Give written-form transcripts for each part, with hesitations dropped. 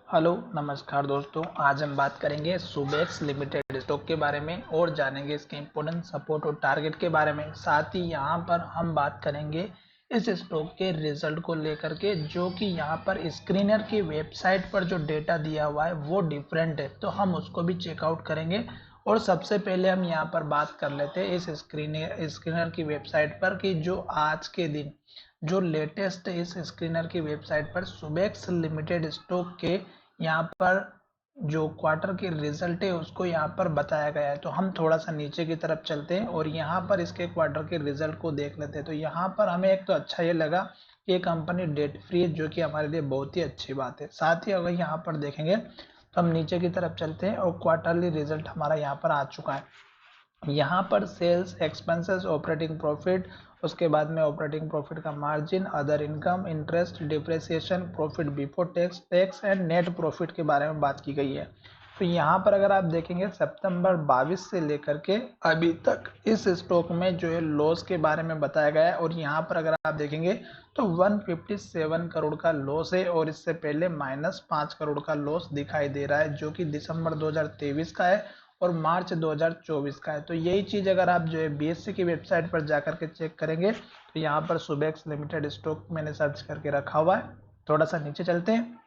Hello नमस्कार दोस्तों। आज हम बात करेंगे सुबेक्स लिमिटेड स्टॉक के बारे में और जानेंगे इसके इम्पोर्टेंट सपोर्ट और टारगेट के बारे में। साथ ही यहाँ पर हम बात करेंगे इस स्टॉक के रिजल्ट को लेकर के, जो कि यहाँ पर स्क्रीनर की वेबसाइट पर जो डेटा दिया हुआ है वो डिफरेंट है, तो हम उसको भी चेकआउट करेंगे। और सबसे पहले हम यहाँ पर बात कर लेते हैं इस स्क्रीनर की वेबसाइट पर कि जो आज के दिन जो लेटेस्ट इस स्क्रीनर की वेबसाइट पर सुबेक्स लिमिटेड स्टॉक के यहाँ पर जो क्वार्टर के रिजल्ट है उसको यहाँ पर बताया गया है। तो हम थोड़ा सा नीचे की तरफ चलते हैं और यहाँ पर इसके क्वार्टर के रिजल्ट को देख लेते हैं। तो यहाँ पर हमें एक तो अच्छा ये लगा कि ये कंपनी डेट फ्री है, जो कि हमारे लिए बहुत ही अच्छी बात है। साथ ही अगर यहाँ पर देखेंगे तो हम नीचे की तरफ चलते हैं और क्वार्टरली रिजल्ट हमारा यहाँ पर आ चुका है। यहाँ पर सेल्स, एक्सपेंसेस, ऑपरेटिंग प्रॉफिट, उसके बाद में ऑपरेटिंग प्रॉफिट का margin, other income, interest, depreciation, profit before tax, tax and net profit के बारे में बात की गई है। तो यहाँ पर अगर आप देखेंगे सितंबर 22 से लेकर के अभी तक इस स्टॉक में जो है लॉस के बारे में बताया गया है। और यहाँ पर अगर आप देखेंगे तो 157 करोड़ का लॉस है और इससे पहले -5 करोड़ का लॉस दिखाई दे रहा है, जो कि दिसंबर 2023 का है और मार्च 2024 का है। तो यही चीज अगर आप जो है बीएससी की वेबसाइट पर जाकर के चेक करेंगे तो यहाँ पर सुबेक्स लिमिटेड स्टॉक मैंने सर्च करके रखा हुआ है। थोड़ा सा नीचे चलते हैं।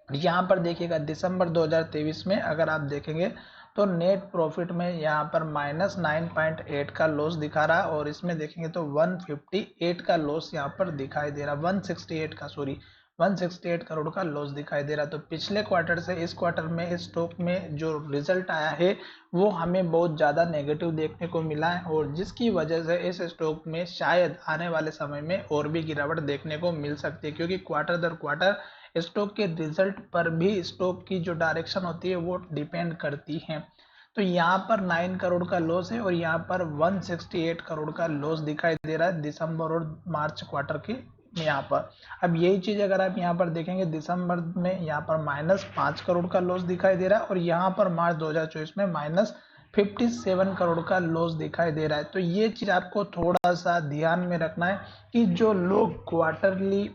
यहाँ पर देखिएगा दिसंबर 2023 में अगर आप देखेंगे तो नेट प्रॉफिट में यहाँ पर -9.8 का लॉस दिखा रहा है और इसमें देखेंगे तो 158 का लॉस यहाँ पर दिखाई दे रहा है, 168 का, सॉरी 168 करोड़ का लॉस दिखाई दे रहा। तो पिछले क्वार्टर से इस क्वार्टर में इस स्टॉक में जो रिजल्ट आया है वो हमें बहुत ज़्यादा नेगेटिव देखने को मिला है और जिसकी वजह से इस स्टॉक में शायद आने वाले समय में और भी गिरावट देखने को मिल सकती है, क्योंकि क्वार्टर दर क्वार्टर स्टॉक के रिजल्ट पर भी स्टॉक की जो डायरेक्शन होती है वो डिपेंड करती है। तो यहाँ पर 9 करोड़ का लॉस है और यहाँ पर 168 करोड़ का लॉस दिखाई दे रहा है दिसंबर और मार्च क्वार्टर के यहाँ पर। अब यही चीज अगर आप यहाँ पर देखेंगे दिसंबर में यहाँ पर -5 करोड़ का लॉस दिखाई दे रहा है और यहाँ पर मार्च 2024 में -57 करोड़ का लॉस दिखाई दे रहा है। तो ये चीज आपको थोड़ा सा ध्यान में रखना है कि जो लोग क्वार्टरली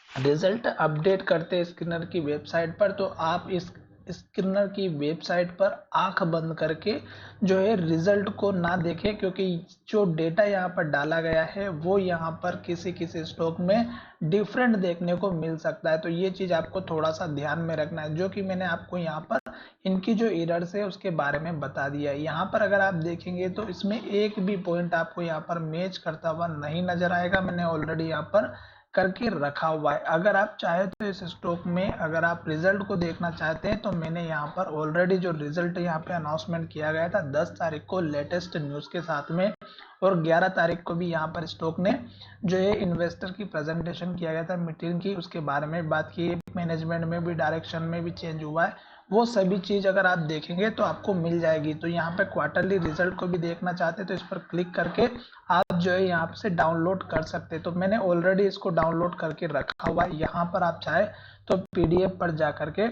रिजल्ट अपडेट करते हैं स्क्रीनर की वेबसाइट पर, तो आप इस स्क्रीनर की वेबसाइट पर आंख बंद करके जो है रिजल्ट को ना देखें, क्योंकि जो डेटा यहाँ पर डाला गया है वो यहाँ पर किसी किसी स्टॉक में डिफरेंट देखने को मिल सकता है। तो ये चीज आपको थोड़ा सा ध्यान में रखना है, जो कि मैंने आपको यहाँ पर इनकी जो एरर्स है उसके बारे में बता दिया है। यहाँ पर अगर आप देखेंगे तो इसमें एक भी पॉइंट आपको यहाँ पर मैच करता हुआ नहीं नजर आएगा, मैंने ऑलरेडी यहाँ पर करके रखा हुआ है। अगर आप चाहे तो इस स्टॉक में अगर आप रिजल्ट को देखना चाहते हैं तो मैंने यहाँ पर ऑलरेडी जो रिजल्ट यहाँ पे अनाउंसमेंट किया गया था 10 तारीख को लेटेस्ट न्यूज़ के साथ में, और 11 तारीख को भी यहाँ पर स्टॉक ने जो है इन्वेस्टर की प्रेजेंटेशन किया गया था मीटिंग की, उसके बारे में बात की। मैनेजमेंट में भी डायरेक्शन में भी चेंज हुआ है, वो सभी चीज अगर आप देखेंगे तो आपको मिल जाएगी। तो यहाँ पे क्वार्टरली रिजल्ट को भी देखना चाहते हैं तो इस पर क्लिक करके आप जो है यहाँ से डाउनलोड कर सकते हैं। तो मैंने ऑलरेडी इसको डाउनलोड करके रखा हुआ है। यहाँ पर आप चाहे तो पीडीएफ पर जा करके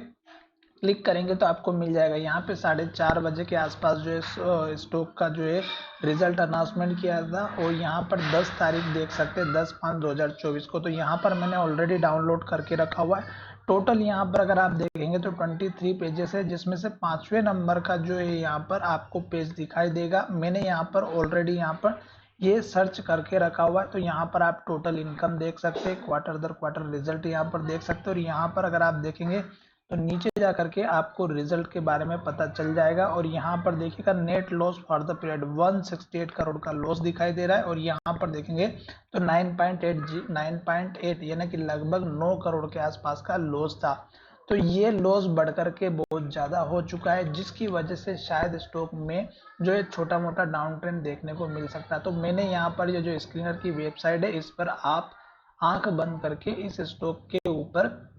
क्लिक करेंगे तो आपको मिल जाएगा। यहाँ पे 4:30 बजे के आसपास जो है स्टॉक का जो है रिजल्ट अनाउंसमेंट किया था और यहाँ पर 10 तारीख देख सकते हैं, 10/5/2024 को। तो यहाँ पर मैंने ऑलरेडी डाउनलोड करके रखा हुआ है। टोटल यहाँ पर अगर आप देखेंगे तो 23 पेजेस है, जिसमें से 5वें नंबर का जो है यहाँ पर आपको पेज दिखाई देगा। मैंने यहाँ पर ऑलरेडी यहाँ पर ये सर्च करके रखा हुआ है। तो यहाँ पर आप टोटल इनकम देख सकते हैं, क्वार्टर दर क्वार्टर रिजल्ट यहाँ पर देख सकते हैं और यहाँ पर अगर आप देखेंगे तो नीचे जा करके आपको रिजल्ट के बारे में पता चल जाएगा। और यहाँ पर देखिएगा net loss for the period 168 crore का लॉस दिखाई दे रहा है और यहाँ पर देखेंगे तो 9.8 यानी कि लगभग 9 करोड़ के आसपास का लॉस था। तो ये लॉस बढ़ करके बहुत ज्यादा हो चुका है, जिसकी वजह से शायद स्टॉक में जो है छोटा मोटा डाउन ट्रेंड देखने को मिल सकता है। तो मैंने यहाँ पर ये जो स्क्रीनर की वेबसाइट है इस पर आप आंख बंद करके इस स्टॉक के ऊपर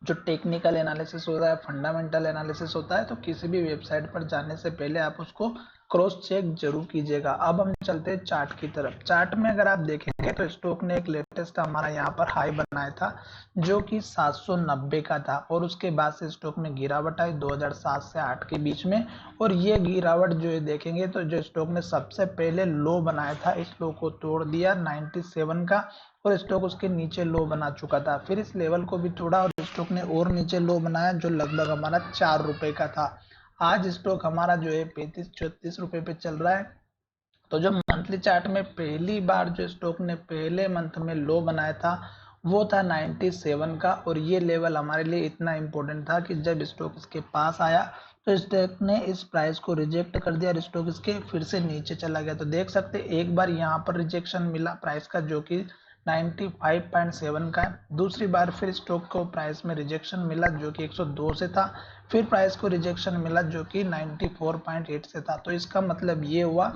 जो टेक्निकल एनालिसिस होता है, फंडामेंटल एनालिसिस होता है, तो किसी भी वेबसाइट पर जाने से पहले आप उसको क्रॉस चेक जरूर कीजिएगा। अब हम चलते हैं चार्ट की तरफ। चार्ट में अगर आप देखेंगे तो स्टॉक ने एक लेटेस्ट हमारा यहाँ पर हाई बनाया था जो कि 790 का था और उसके बाद से स्टॉक में गिरावट आई 2007 से 8 के बीच में। और ये गिरावट जो है देखेंगे तो जो स्टॉक ने सबसे पहले लो बनाया था इस लो को तोड़ दिया 97 का और स्टॉक उसके नीचे लो बना चुका था। फिर इस लेवल को भी तोड़ा और स्टॉक ने और नीचे लो बनाया जो लगभग हमारा 4 रुपए का था। आज स्टॉक हमारा जो है 35-34 रुपए पे चल रहा है। तो जो मंथली चार्ट में पहली बार जो स्टॉक ने पहले मंथ में लो बनाया था वो था 97 का, और ये लेवल हमारे लिए इतना इंपॉर्टेंट था कि जब स्टॉक इसके पास आया तो स्टॉक ने इस प्राइस को रिजेक्ट कर दिया और स्टॉक इसके फिर से नीचे चला गया। तो देख सकते एक बार यहाँ पर रिजेक्शन मिला प्राइस का जो कि 95.7 का है। दूसरी बार फिर स्टॉक को प्राइस में रिजेक्शन मिला जो कि 102 से था। फिर प्राइस को रिजेक्शन मिला जो कि 94.8 से था। तो इसका मतलब ये हुआ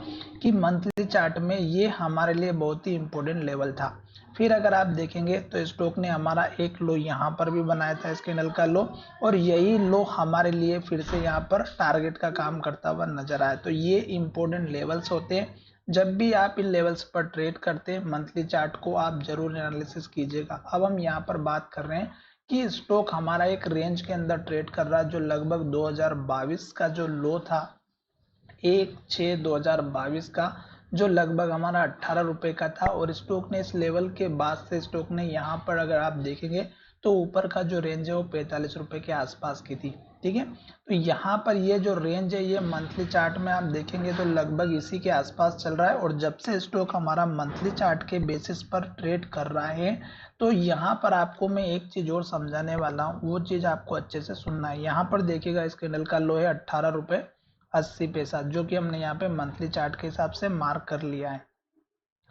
कि मंथली चार्ट में ये हमारे लिए बहुत ही इंपॉर्टेंट लेवल था। फिर अगर आप देखेंगे तो स्टॉक ने हमारा एक लो यहाँ पर भी बनाया था, इस कैंडल का लो, और यही लो हमारे लिए फिर से यहाँ पर टारगेट का काम करता हुआ नजर आया। तो ये इंपॉर्टेंट लेवल्स होते हैं। जब भी आप इन लेवल्स पर ट्रेड करते हैं मंथली चार्ट को आप जरूर एनालिसिस कीजिएगा। अब हम यहाँ पर बात कर रहे हैं कि स्टॉक हमारा एक रेंज के अंदर ट्रेड कर रहा है जो लगभग 2022 का जो लो था 1/6/2022 का, जो लगभग हमारा 18 रुपए का था। और स्टॉक ने इस लेवल के बाद से स्टॉक ने यहाँ पर अगर आप देखेंगे तो ऊपर का जो रेंज है वो 45 रुपए के आसपास की थी। ठीक है, तो यहाँ पर ये जो रेंज है ये मंथली चार्ट में आप देखेंगे तो लगभग इसी के आसपास चल रहा है। और जब से स्टॉक हमारा मंथली चार्ट के बेसिस पर ट्रेड कर रहा है तो यहाँ पर आपको मैं एक चीज और समझाने वाला हूँ, वो चीज आपको अच्छे से सुनना है। यहाँ पर देखिएगा इस कैंडल का लो है 18 रुपए 80 पैसा, जो कि हमने यहाँ पे मंथली चार्ट के हिसाब से मार्क कर लिया है।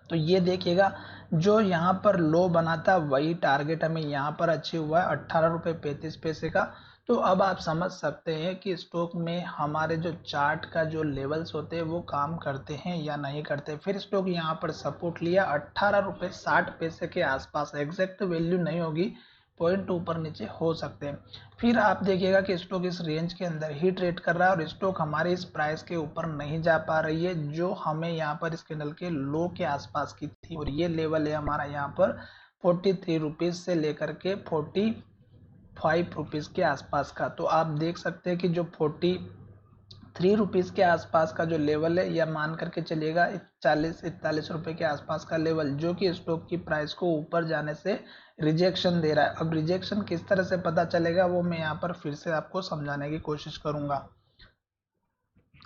तो ये देखिएगा जो यहाँ पर लो बना था वही टारगेट हमें यहाँ पर अचीव हुआ है 18 रुपए 35 पैसे का। तो अब आप समझ सकते हैं कि स्टॉक में हमारे जो चार्ट का जो लेवल्स होते हैं वो काम करते हैं या नहीं करते। फिर स्टॉक यहाँ पर सपोर्ट लिया 18 रुपए 60 पैसे के आसपास, एग्जैक्ट वैल्यू नहीं होगी, पॉइंट ऊपर नीचे हो सकते हैं। फिर आप देखिएगा कि स्टॉक इस रेंज के अंदर ही ट्रेड कर रहा है और स्टॉक हमारे इस प्राइस के ऊपर नहीं जा पा रही है जो हमें यहाँ पर इस कैंडल के लो के आसपास की थी। और ये लेवल है हमारा यहाँ पर 43 रुपीज से लेकर के 45 रुपीज के आसपास का। तो आप देख सकते हैं कि जो 43 रुपीज के आसपास का जो लेवल है या मान करके चलिएगा 40-41 रुपए के आसपास का लेवल जो कि स्टॉक की प्राइस को ऊपर जाने से रिजेक्शन दे रहा है। अब रिजेक्शन किस तरह से पता चलेगा वो मैं यहाँ पर फिर से आपको समझाने की कोशिश करूंगा।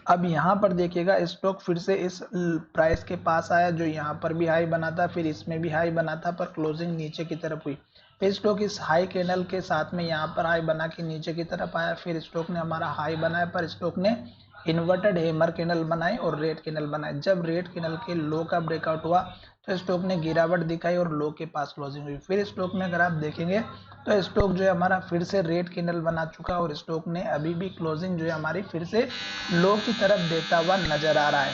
अब यहाँ पर देखिएगा स्टॉक फिर से इस प्राइस के पास आया जो यहाँ पर भी हाई बना था, फिर इसमें भी हाई बना था पर क्लोजिंग नीचे की तरफ हुई। फिर स्टॉक इस हाई कैंडल के साथ में यहाँ पर हाई बना के नीचे की तरफ आया। फिर स्टॉक ने हमारा हाई बनाया पर स्टॉक ने इन्वर्टेड हैमर कैंडल बनाई और रेड कैंडल बनाई। जब रेड कैंडल के लो का ब्रेकआउट हुआ तो स्टॉक ने गिरावट दिखाई और लो के पास क्लोजिंग हुई। फिर स्टॉक में अगर आप देखेंगे तो स्टॉक जो है हमारा फिर से रेड कैंडल बना चुका और स्टॉक ने अभी भी क्लोजिंग जो है हमारी फिर से लो की तरफ देता हुआ नजर आ रहा है।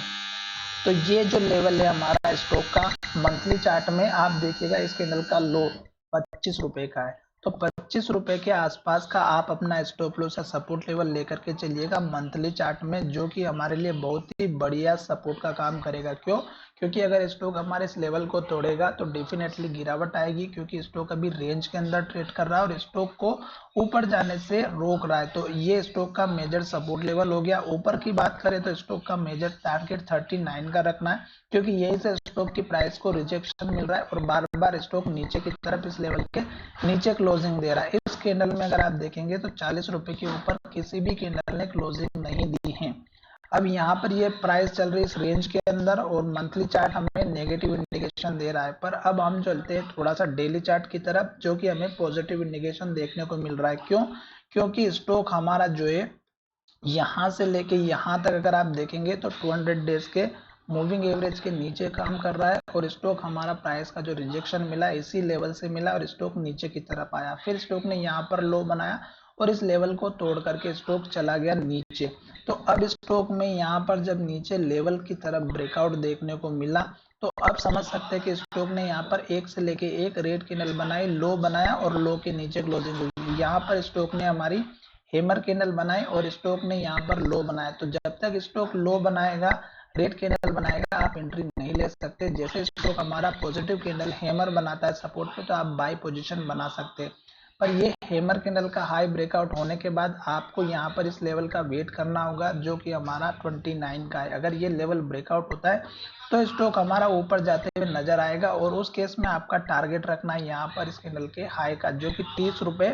तो ये जो लेवल है हमारा स्टॉक का मंथली चार्ट में आप देखिएगा इस कैंडल का लो 25 रुपए का है। तो 25 रुपए के आसपास का आप अपना स्टॉप लॉस या सपोर्ट लेवल लेकर के चलिएगा मंथली चार्ट में, जो कि हमारे लिए बहुत ही बढ़िया सपोर्ट का काम करेगा। क्यों? क्योंकि अगर स्टॉक हमारे इस लेवल को तोड़ेगा तो डेफिनेटली गिरावट आएगी, क्योंकि स्टॉक अभी रेंज के अंदर ट्रेड कर रहा है और स्टॉक को ऊपर जाने से रोक रहा है। तो ये स्टॉक का मेजर सपोर्ट लेवल हो गया। ऊपर की बात करें तो स्टॉक का मेजर टारगेट 39 का रखना है, क्योंकि यही से स्टॉक की प्राइस को रिजेक्शन मिल रहा है और बार बार स्टॉक नीचे की तरफ इस लेवल के नीचे क्लोजिंग दे रहा है। इस कैंडल में अगर आप देखेंगे तो 40 रुपए के ऊपर किसी भी कैंडल ने क्लोजिंग नहीं दी है। अब यहाँ पर ये प्राइस चल रही है इस रेंज के अंदर और मंथली चार्ट हमें नेगेटिव इंडिकेशन दे रहा है। पर अब हम चलते हैं थोड़ा सा डेली चार्ट की तरफ, जो कि हमें पॉजिटिव इंडिकेशन देखने को मिल रहा है। क्यों? क्योंकि स्टॉक हमारा जो है यहाँ से लेके यहाँ तक अगर आप देखेंगे तो 200 डेज के मूविंग एवरेज के नीचे काम कर रहा है और स्टॉक हमारा प्राइस का जो रिजेक्शन मिला इसी लेवल से मिला और स्टॉक नीचे की तरफ आया। फिर स्टॉक ने यहाँ पर लो बनाया और इस लेवल को तोड़ करके स्टॉक चला गया नीचे। तो अब स्टॉक में यहाँ पर जब नीचे लेवल की तरफ ब्रेकआउट देखने को मिला तो अब समझ सकते हैं कि स्टॉक ने यहाँ पर एक से लेके एक रेड कैंडल बनाई, लो बनाया और लो के नीचे क्लोजिंग हुई। यहाँ पर स्टॉक ने हमारी हेमर कैंडल बनाए और स्टॉक ने यहाँ पर लो बनाया। तो जब तक स्टॉक लो बनाएगा, रेड कैंडल बनाएगा, आप एंट्री नहीं ले सकते। जैसे स्टॉक हमारा पॉजिटिव कैंडल हैमर बनाता है सपोर्ट पे तो आप बाय पोजीशन बना सकते हैं। पर ये हैमर कैंडल का हाई ब्रेकआउट होने के बाद आपको यहाँ पर इस लेवल का वेट करना होगा, जो कि हमारा 29 का है। अगर ये लेवल ब्रेकआउट होता है तो स्टॉक हमारा ऊपर जाते हुए नजर आएगा, और उस केस में आपका टारगेट रखना है यहाँ पर इस कैंडल के हाई का, जो कि 30 रुपए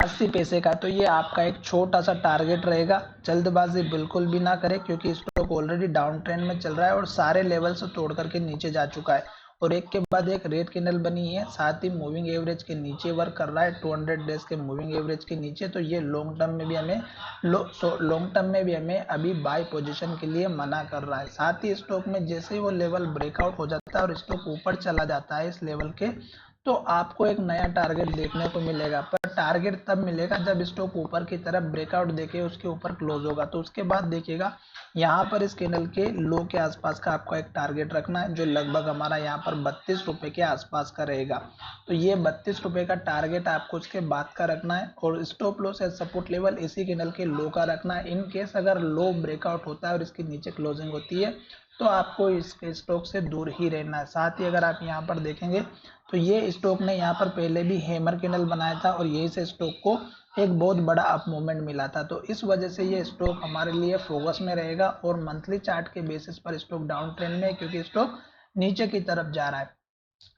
80 पैसे का। तो ये आपका एक छोटा सा टारगेट रहेगा। जल्दबाजी बिल्कुल भी ना करें, क्योंकि स्टॉक ऑलरेडी डाउन ट्रेंड में चल रहा है और सारे लेवल से तोड़ करके नीचे जा चुका है, और एक के बाद एक रेड कैंडल बनी है, साथ ही मूविंग एवरेज के नीचे वर्क कर रहा है, 200 डेज के मूविंग एवरेज के नीचे। तो ये लॉन्ग टर्म में भी हमें अभी बाय पोजीशन के लिए मना कर रहा है। साथ ही स्टॉक में जैसे ही वो लेवल ब्रेकआउट हो जाता है और स्टॉक ऊपर चला जाता है इस लेवल के, तो आपको एक नया टारगेट देखने को मिलेगा। पर टारगेट तब मिलेगा जब स्टॉक ऊपर की तरफ ब्रेकआउट देके उसके ऊपर क्लोज होगा। तो उसके बाद देखिएगा यहाँ पर इस कैंडल के लो के आसपास का आपको एक टारगेट रखना है, जो लगभग हमारा यहाँ पर 32 रुपए के आसपास का रहेगा। तो ये 32 रुपए का टारगेट आपको उसके बाद का रखना है, और स्टॉप लॉस या सपोर्ट लेवल इसी कैंडल के लो का रखना है। इन केस अगर लो ब्रेकआउट होता है और इसके नीचे क्लोजिंग होती है तो आपको इसके स्टॉक से दूर ही रहना है। साथ ही अगर आप यहाँ पर देखेंगे तो ये स्टॉक ने यहाँ पर पहले भी हैमर कैंडल बनाया था, और यही से स्टॉक को एक बहुत बड़ा अप मूवमेंट मिला था। तो इस वजह से ये स्टॉक हमारे लिए फोकस में रहेगा, और मंथली चार्ट के बेसिस पर स्टॉक डाउन ट्रेंड में है, क्योंकि स्टॉक नीचे की तरफ जा रहा है।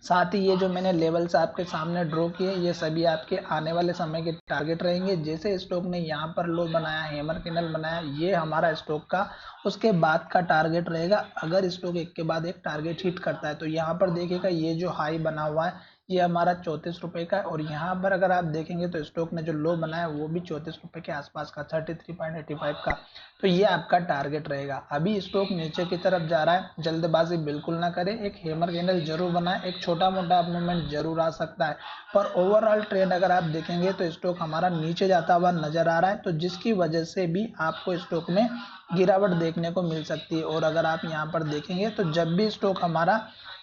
साथ ही ये जो मैंने लेवल्स आपके सामने ड्रॉ किए, ये सभी आपके आने वाले समय के टारगेट रहेंगे। जैसे स्टॉक ने यहाँ पर लो बनाया, हैमर कैंडल बनाया, ये हमारा स्टॉक का उसके बाद का टारगेट रहेगा। अगर स्टॉक एक के बाद एक टारगेट हिट करता है तो यहाँ पर देखिएगा ये जो हाई बना हुआ है ये हमारा 34 रुपए का है, और यहाँ पर अगर आप देखेंगे तो स्टॉक ने जो लो बनाया वो भी 34 रुपए के आसपास का, 33.85 का। तो ये आपका टारगेट रहेगा। अभी स्टॉक नीचे की तरफ जा रहा है, जल्दबाजी बिल्कुल ना करें। एक हैमर कैंडल जरूर बनाए, एक छोटा मोटा मूवमेंट जरूर आ सकता है, पर ओवरऑल ट्रेंड अगर आप देखेंगे तो स्टॉक हमारा नीचे जाता हुआ नजर आ रहा है, तो जिसकी वजह से भी आपको स्टॉक में गिरावट देखने को मिल सकती है। और अगर आप यहाँ पर देखेंगे तो जब भी स्टॉक हमारा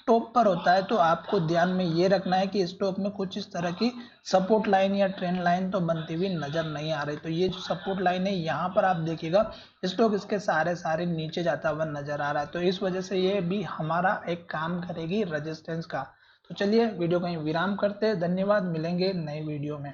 टॉप पर होता है तो आपको ध्यान में ये रखना है कि स्टॉक में कुछ इस तरह की सपोर्ट लाइन या ट्रेंड लाइन तो बनती हुई नजर नहीं आ रही। तो ये जो सपोर्ट लाइन है यहाँ पर आप देखिएगा स्टॉक इसके सारे नीचे जाता हुआ नजर आ रहा है, तो इस वजह से ये भी हमारा एक काम करेगी रेजिस्टेंस का। तो चलिए वीडियो कहीं विराम करते हैं। धन्यवाद, मिलेंगे नए वीडियो में।